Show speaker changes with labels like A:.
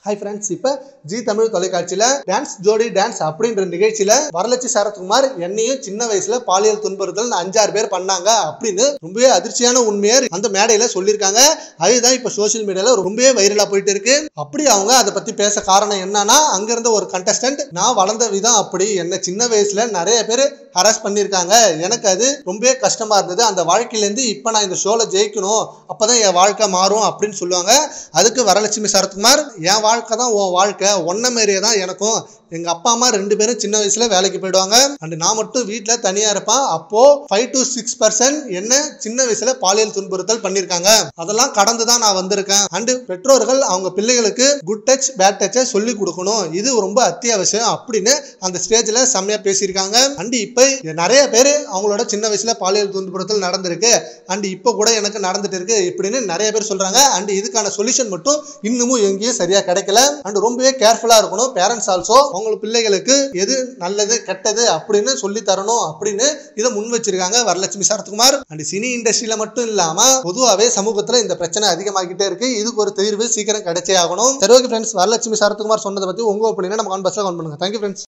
A: Hi friends, இப்போ G Tamil தொலைக்காட்சியில் dance ஜோடி டான்ஸ் அப்படின்ற நிகழ்ச்சியில் வரலட்சுமி சரத்குமார் என்னையும் சின்ன வயசுல பாலியல் துன்புறுத்தல் 5-6 பேர் பண்ணாங்க அப்படின்னு ரொம்பவே அதிர்ச்சியான உண்மையை அந்த மேடையில சொல்லியிருக்காங்க. அதுதான் இப்போ சோசியல் மீடியால ரொம்பவே வைரலா போயிட்டு இருக்கு. அப்படி அவங்க அதை பத்தி பேச காரணம் என்னன்னா, அங்க இருந்த ஒரு கண்டஸ்டன்ட், நான் வளர்ந்த விதம் அப்படி, என்ன சின்ன வயசுல நிறைய பேர் ஹராஸ் பண்ணியிருக்காங்க, எனக்கு அது ரொம்பவே கஷ்டமா இருந்தது, அந்த வாழ்க்கையிலேருந்து இப்போ நான் இந்த ஷோல ஜெயிக்கணும், அப்பதான் என் வாழ்க்கை மாறும் அப்படின்னு சொல்லுவாங்க. அதுக்கு வரலட்சுமி சரத்குமார், என் வாழ்க்கை தான் உன் வாழ்க்கை, ஒன்ன மாரியே தான் எனக்கும். எங்க அப்பா அம்மா 2 பேரும் சின்ன வயசுல வேலைக்கு போயிடுவாங்க, அண்ட் நான் மட்டும் வீட்டுல தனியா இருப்பேன். அப்போ 5 to 6% என்ன சின்ன வயசுல பாலியல் துன்புறுத்தல் பண்ணிருக்காங்க. அதெல்லாம் கடந்துதான் நான் வந்திருக்கேன். அண்ட் பெற்றோர்கள் அவங்க பிள்ளைகளுக்கு குட் டச் பேட் டச்சை சொல்லி கொடுக்கணும், இது ரொம்ப அத்தியாவசியம் அப்படின்னு அந்த ஸ்டேஜ்ல செம்மையா பேசியிருக்காங்க. அண்ட் இப்ப நிறைய பேர் அவங்களோட சின்ன வயசுல பாலியல் துன்புறுத்தல் நடந்திருக்கு, அண்ட் இப்ப கூட எனக்கு நடந்துட்டு இருக்கு இப்படின்னு நிறைய பேர் சொல்றாங்க. அண்ட் இதுக்கான சொல்யூஷன் மட்டும் இன்னமும் எங்கேயும் சரியா கிடைக்கல. அண்ட் ரொம்பவே கேர்ஃபுல்லா இருக்கணும். பேரண்ட்ஸ் ஆல்சோ அவங்க பிள்ளைகளுக்கு எது நல்லது கெட்டது அப்படின்னு சொல்லி தரணும் அப்படின்னு இதை முன் வச்சிருக்காங்க வரலட்சுமி சரத்குமார். அண்ட் சினி இண்டஸ்ட்ரியில மட்டும் இல்லாம பொதுவாகவே சமூகத்துல இந்த பிரச்சனை அதிகமாகிட்டே இருக்கு. இதுக்கு ஒரு தீர்வு சீக்கிரம் கிடைச்சே ஆகணும். சரி, ஓகே ஃப்ரெண்ட்ஸ், வரலட்சுமி சரத்குமார் சொன்னதை பத்தி உங்க ஒப்பீனியனை நம்ம கமெண்ட் பாக்ஸ்ல கமெண்ட் பண்ணுங்க. Thank you friends.